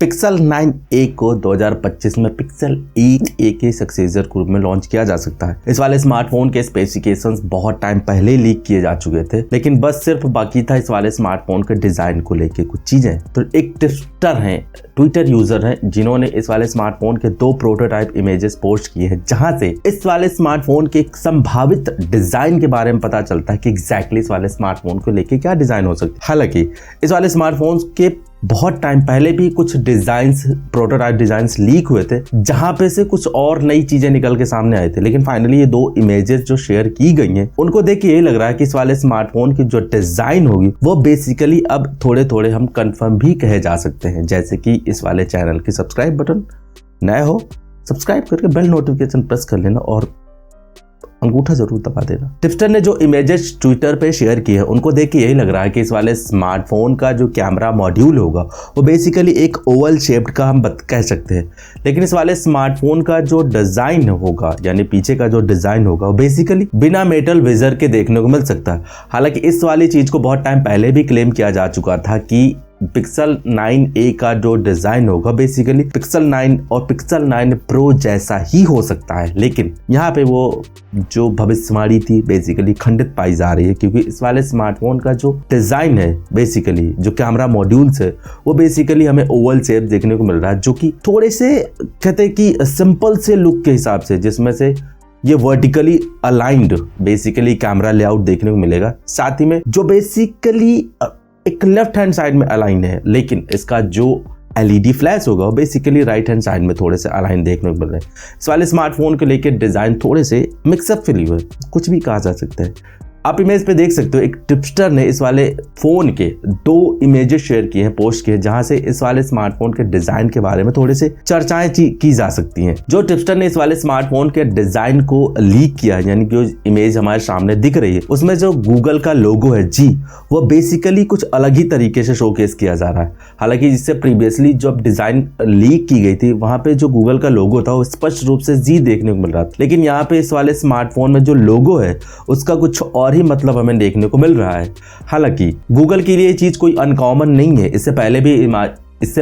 Pixel 9a को 2025 में pixel 8a के सक्सेसर के रूप में लॉन्च किया जा सकता है। इस वाले स्मार्टफोन के स्पेसिफिकेशंस बहुत टाइम पहले लीक किए जा चुके थे, लेकिन बस सिर्फ बाकी था इस वाले स्मार्टफोन के डिजाइन को लेके कुछ चीजें। तो एक ट्विटर यूजर हैं जिन्होंने इस वाले स्मार्टफोन के 2 प्रोटोटाइप इमेजेस पोस्ट किए हैं, जहां से इस वाले स्मार्टफोन के संभावित डिजाइन के बारे में पता चलता है कि एग्जैक्टली इस वाले स्मार्टफोन को लेके क्या डिजाइन हो सकता है। हालांकि इस वाले स्मार्टफोन के बहुत टाइम पहले भी कुछ डिजाइन्स, प्रोटोटाइप डिजाइन्स लीक हुए थे, जहां पे से कुछ और नई चीजें निकल के सामने आए थे। लेकिन फाइनली ये 2 इमेजेस जो शेयर की गई हैं, उनको देख के ये लग रहा है कि इस वाले स्मार्टफोन की जो डिजाइन होगी वो बेसिकली अब थोड़े थोड़े हम कंफर्म भी कहे जा सकते हैं। जैसे कि इस वाले चैनल की सब्सक्राइब बटन नया हो, सब्सक्राइब करके बेल नोटिफिकेशन प्रेस कर लेना और अंगूठा जरूर दबा देना। टिप्सटर ने जो इमेजेस ट्विटर पे शेयर किए हैं, उनको देख के यही लग रहा है कि इस वाले स्मार्टफोन का जो कैमरा मॉड्यूल होगा वो बेसिकली एक ओवल शेप्ड का हम कह सकते हैं। लेकिन इस वाले स्मार्टफोन का जो डिजाइन होगा, यानी पीछे का जो डिजाइन होगा, वो बेसिकली बिना मेटल विजर के देखने को मिल सकता है। हालांकि इस वाली चीज को बहुत टाइम पहले भी क्लेम किया जा चुका था कि पिक्सल 9a का जो डिजाइन होगा बेसिकली पिक्सल 9 और पिक्सल 9 प्रो जैसा ही हो सकता है। लेकिन यहाँ पे वो जो भविष्यवाणी थी बेसिकली खंडित पाई जा रही है, क्योंकि इस वाले स्मार्टफोन का जो डिजाइन है, बेसिकली जो कैमरा मॉड्यूल्स है, वो बेसिकली हमें ओवल शेप देखने को मिल रहा है, जो कि थोड़े से कहते हैं कि सिंपल से लुक के हिसाब से, जिसमें से ये vertically aligned basically camera layout देखने को मिलेगा। साथ ही में जो बेसिकली एक लेफ्ट हैंड साइड में अलाइन है, लेकिन इसका जो एलईडी फ्लैश होगा वो बेसिकली राइट हैंड साइड में थोड़े से अलाइन देखने को मिल रहे हैं। इस वाले स्मार्टफोन को लेके डिजाइन थोड़े से मिक्सअप फील हुए, कुछ भी कहा जा सकता है। आप इमेज पे देख सकते हो, एक टिप्सटर ने इस वाले फोन के 2 इमेजेस शेयर किए हैं, पोस्ट किए, जहां से इस वाले स्मार्टफोन के डिजाइन के बारे में थोड़े से चर्चाएं की जा सकती हैं। जो टिप्सटर ने इस वाले स्मार्टफोन के डिजाइन को लीक किया, यानी कि जो इमेज हमारे सामने दिख रही है उसमें जो गूगल का लोगो है जी, वो बेसिकली कुछ अलग ही तरीके से शोकेस किया जा रहा है। हालांकि जिससे प्रीवियसली जब डिजाइन लीक की गई थी, वहां पे जो गूगल का लोगो था वो स्पष्ट रूप से जी देखने को मिल रहा था। लेकिन यहाँ पे इस वाले स्मार्टफोन में जो लोगो है उसका कुछ और ही मतलब हमें देखने को मिल रहा है। हालांकि गूगल के लिए ये चीज कोई अनकॉमन नहीं है। इससे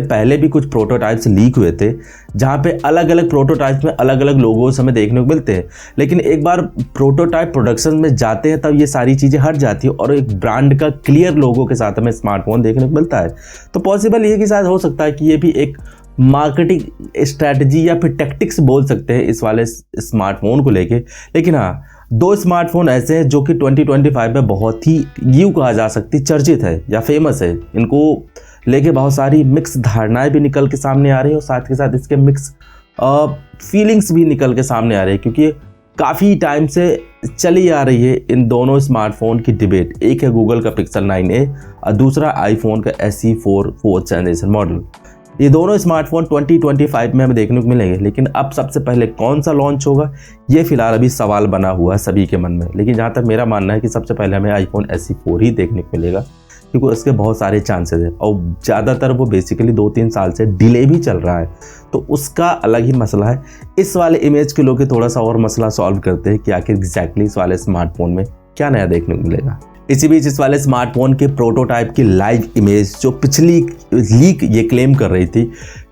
पहले भी कुछ प्रोटोटाइप्स लीक हुए थे, जहां पे अलग अलग प्रोटोटाइप्स में अलग अलग लोगोस हमें देखने को मिलते हैं। लेकिन एक बार प्रोटोटाइप प्रोडक्शन में जाते हैं तब ये सारी चीजें हट जाती है और एक ब्रांड का क्लियर लोगो के साथ हमें स्मार्टफोन देखने को मिलता है। तो पॉसिबल ये कि शायद हो सकता है कि ये भी एक मार्केटिंग स्ट्रैटेजी या फिर टैक्टिक्स बोल सकते हैं इस वाले स्मार्टफोन को लेके। लेकिन हाँ, 2 स्मार्टफोन ऐसे हैं जो कि 2025 में बहुत ही यूं कहा जा सकती चर्चित है या फेमस है। इनको लेके बहुत सारी मिक्स धारणाएं भी निकल के सामने आ रही है और साथ के साथ इसके मिक्स फीलिंग्स भी निकल के सामने आ रही है, क्योंकि काफ़ी टाइम से चली आ रही है इन दोनों स्मार्टफोन की डिबेट। एक है गूगल का पिक्सल 9a और दूसरा आईफोन का SE4 4th जनरेशन मॉडल। ये दोनों स्मार्टफोन 2025 में हमें देखने को मिलेंगे। लेकिन अब सबसे पहले कौन सा लॉन्च होगा, ये फिलहाल अभी सवाल बना हुआ है सभी के मन में। लेकिन जहाँ तक मेरा मानना है कि सबसे पहले हमें आईफोन SE4 ही देखने को मिलेगा, क्योंकि उसके बहुत सारे चांसेस है और ज़्यादातर वो बेसिकली 2-3 साल से डिले भी चल रहा है, तो उसका अलग ही मसला है। इस वाले इमेज के लोग थोड़ा सा और मसला सॉल्व करते हैं कि आखिर एग्जैक्टली इस वाले स्मार्टफोन में क्या नया देखने को मिलेगा। इसी बीच इस वाले स्मार्टफोन के प्रोटोटाइप की लाइव इमेज जो पिछली लीक ये क्लेम कर रही थी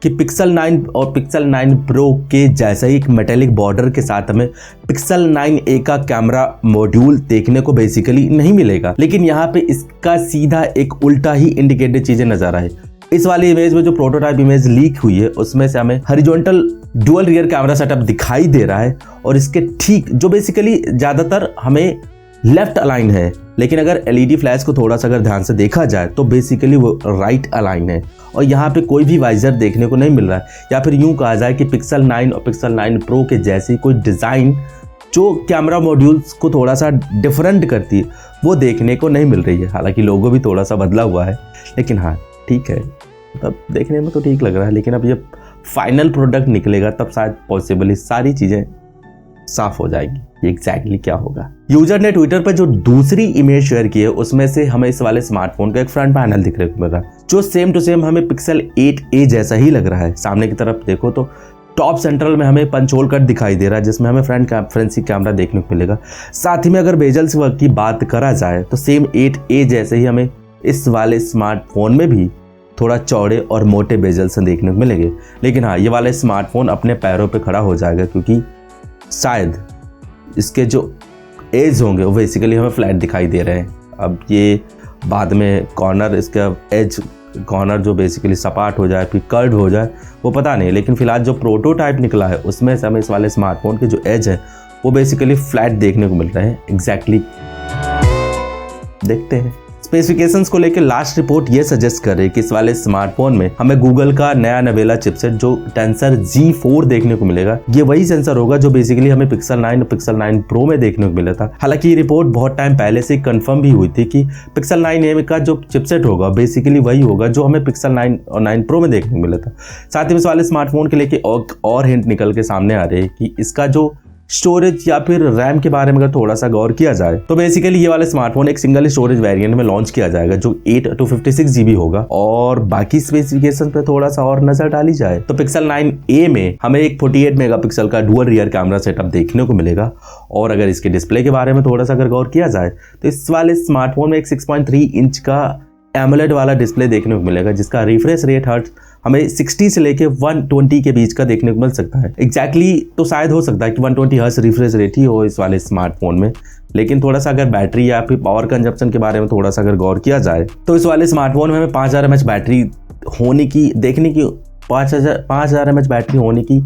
कि पिक्सल 9 और पिक्सल 9 प्रो के जैसा ही एक मेटेलिक बॉर्डर के साथ हमें पिक्सल 9a का कैमरा मॉड्यूल देखने को बेसिकली नहीं मिलेगा। लेकिन यहाँ पे इसका सीधा एक उल्टा ही इंडिकेटेड चीजें नजर आए। इस वाली इमेज में जो प्रोटोटाइप इमेज लीक हुई है उसमें से हमें horizontal dual rear camera setup दिखाई दे रहा है और इसके ठीक जो बेसिकली ज्यादातर हमें लेफ्ट अलाइन है, लेकिन अगर एलईडी फ्लैश को थोड़ा सा अगर ध्यान से देखा जाए तो बेसिकली वो राइट अलाइन है और यहाँ पे कोई भी वाइजर देखने को नहीं मिल रहा है। या फिर यूं कहा जाए कि पिक्सल 9 और पिक्सल 9 प्रो के जैसी कोई डिज़ाइन जो कैमरा मॉड्यूल्स को थोड़ा सा डिफरेंट करती है वो देखने को नहीं मिल रही है। हालांकि लोगो भी थोड़ा सा बदला हुआ है, लेकिन हाँ ठीक है, तब देखने में तो ठीक लग रहा है। लेकिन अब ये फाइनल प्रोडक्ट निकलेगा तब शायद पॉसिबली सारी चीज़ें साफ हो जाएगी एग्जैक्टली क्या होगा। यूजर ने ट्विटर पर जो दूसरी इमेज शेयर की है उसमें से हमें इस वाले स्मार्टफोन का एक फ्रंट पैनल दिखने को मिल रहा है, जो सेम टू सेम हमें पिक्सल 8a जैसा ही लग रहा है। सामने की तरफ देखो तो टॉप सेंट्रल में हमें पंच होल कट दिखाई दे रहा है, जिसमें हमें फ्रंट कैमरा देखने को मिलेगा। साथ ही में अगर बेजल्स वर्क की बात करा जाए तो सेम 8a जैसे ही हमें इस वाले स्मार्टफोन में भी थोड़ा चौड़े और मोटे बेजल से देखने को मिलेंगे। लेकिन हाँ, ये वाला स्मार्टफोन अपने पैरों पे खड़ा हो जाएगा, क्योंकि शायद इसके जो एज होंगे वो बेसिकली हमें फ्लैट दिखाई दे रहे हैं। अब ये बाद में कॉर्नर, इसका एज कॉर्नर जो बेसिकली सपाट हो जाए फिर कर्व हो जाए वो पता नहीं, लेकिन फिलहाल जो प्रोटोटाइप निकला है उसमें हमें इस वाले स्मार्टफोन के जो एज है वो बेसिकली फ्लैट देखने को मिल रहे हैं। एग्जैक्टली देखते हैं। स्पेसिफिकेशंस को लेकर लास्ट रिपोर्ट ये सजेस्ट कर रही है कि इस वाले स्मार्टफोन में हमें गूगल का नया नवेला चिपसेट जो टेंसर G4 देखने को मिलेगा। ये वही सेंसर होगा जो बेसिकली हमें पिक्सल 9 और पिक्सल 9 प्रो में देखने को मिला था। हालांकि ये रिपोर्ट बहुत टाइम पहले से कंफर्म भी हुई थी कि पिक्सल 9a का जो चिपसेट होगा बेसिकली वही होगा जो हमें पिक्सल 9 और 9 प्रो में देखने को मिला था। साथ ही इस वाले स्मार्टफोन के लेके और हिंट निकल के सामने आ रहे हैं कि इसका जो स्टोरेज या फिर रैम के बारे में अगर थोड़ा सा गौर किया जाए तो बेसिकली ये वाला स्मार्टफोन एक सिंगल स्टोरेज वेरिएंट में लॉन्च किया जाएगा जो 8 to 56 GB होगा। और बाकी स्पेसिफिकेशन पे थोड़ा सा और नजर डाली जाए तो पिक्सल 9a में हमें एक 48 मेगापिक्सल का डुअल रियर कैमरा सेटअप देखने को मिलेगा। और अगर इसके डिस्प्ले के बारे में थोड़ा सा अगर गौर किया जाए तो इस वाले स्मार्टफोन में एक 6.3 इंच का एमोलेड वाला डिस्प्ले देखने को मिलेगा, जिसका रिफ्रेश रेट हर्ट्ज हमें 60 से लेके 120 के बीच का देखने को मिल सकता है। एग्जैक्टली तो शायद हो सकता है कि 120 हर्ट्ज रिफ्रेश रेट ही हो इस वाले स्मार्टफोन में, लेकिन थोड़ा सा अगर बैटरी या फिर पावर कंजप्शन के बारे में थोड़ा सा अगर गौर किया जाए तो इस वाले स्मार्टफोन में हमें 5000 mAh बैटरी होने की 5000 mAh बैटरी होने की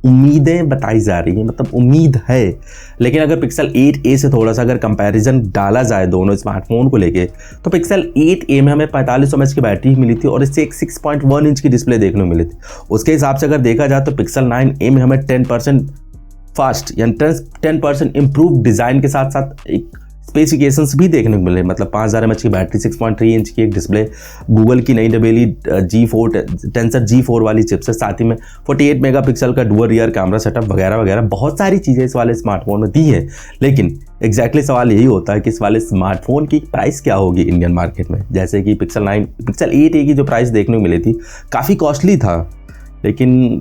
उम्मीदें बताई जा रही हैं, मतलब उम्मीद है। लेकिन अगर पिक्सल 8a से थोड़ा सा अगर कंपैरिजन डाला जाए दोनों स्मार्टफोन को लेके तो पिक्सल 8a में हमें 4500 mAh की बैटरी मिली थी और इससे एक 6.1 इंच की डिस्प्ले देखने को मिली थी। उसके हिसाब से अगर देखा जाए तो पिक्सल 9a में हमें 10% फास्ट यानी 10% इम्प्रूव डिज़ाइन के साथ साथ एक स्पेसिफिकेशंस भी देखने को मिले, मतलब 5000 mAh की बैटरी, 6.3 इंच की एक डिस्प्ले, गूगल की नई नवेली टेंसर G4 वाली चिप्स है, साथ ही में 48 मेगापिक्सल का डुअल रियर कैमरा सेटअप वगैरह वगैरह बहुत सारी चीज़ें इस वाले स्मार्टफोन में दी है। लेकिन एग्जैक्टली सवाल यही होता है कि इस वाले स्मार्टफोन की प्राइस क्या होगी इंडियन मार्केट में। जैसे कि पिक्सल 8a की जो प्राइस देखने को मिली थी काफ़ी कॉस्टली था, लेकिन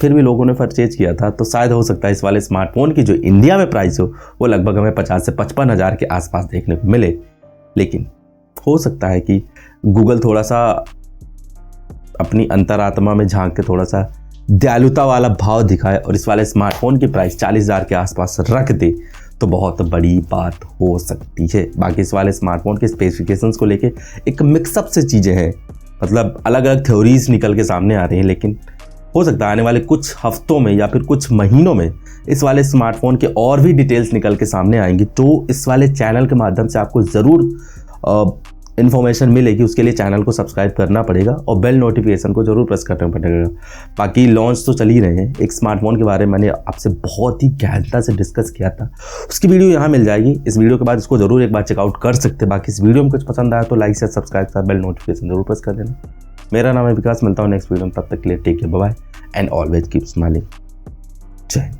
फिर भी लोगों ने परचेज किया था, तो शायद हो सकता है इस वाले स्मार्टफोन की जो इंडिया में प्राइस हो वो लगभग हमें 50 से 55 हज़ार के आसपास देखने को मिले। लेकिन हो सकता है कि गूगल थोड़ा सा अपनी अंतरात्मा में झांक के थोड़ा सा दयालुता वाला भाव दिखाए और इस वाले स्मार्टफोन की प्राइस 40,000 के आसपास रख दे तो बहुत बड़ी बात हो सकती है। बाकी इस वाले स्मार्टफोन के स्पेसिफिकेशंस को लेके एक मिक्सअप से चीज़ें हैं, मतलब अलग अलग थ्योरीज निकल के सामने आ रही हैं, लेकिन हो सकता है आने वाले कुछ हफ्तों में या फिर कुछ महीनों में इस वाले स्मार्टफोन के और भी डिटेल्स निकल के सामने आएंगी। तो इस वाले चैनल के माध्यम से आपको ज़रूर इन्फॉर्मेशन मिलेगी, उसके लिए चैनल को सब्सक्राइब करना पड़ेगा और बेल नोटिफिकेशन को जरूर प्रेस करना पड़ेगा। बाकी लॉन्च तो चल ही रहे हैं। एक स्मार्टफोन के बारे में मैंने आपसे बहुत ही गहनता से डिस्कस किया था, उसकी वीडियो यहाँ मिल जाएगी। इस वीडियो के बाद इसको जरूर एक बार चेकआउट कर सकते हैं। बाकी इस वीडियो में कुछ पसंद आया तो लाइक से सब्सक्राइब कर बेल नोटिफिकेशन जरूर प्रेस कर देना। मेरा नाम है विकास, मिलता हूँ नेक्स्ट वीडियो में, तब तक के लिए take care, bye bye and always keep smiling. जय।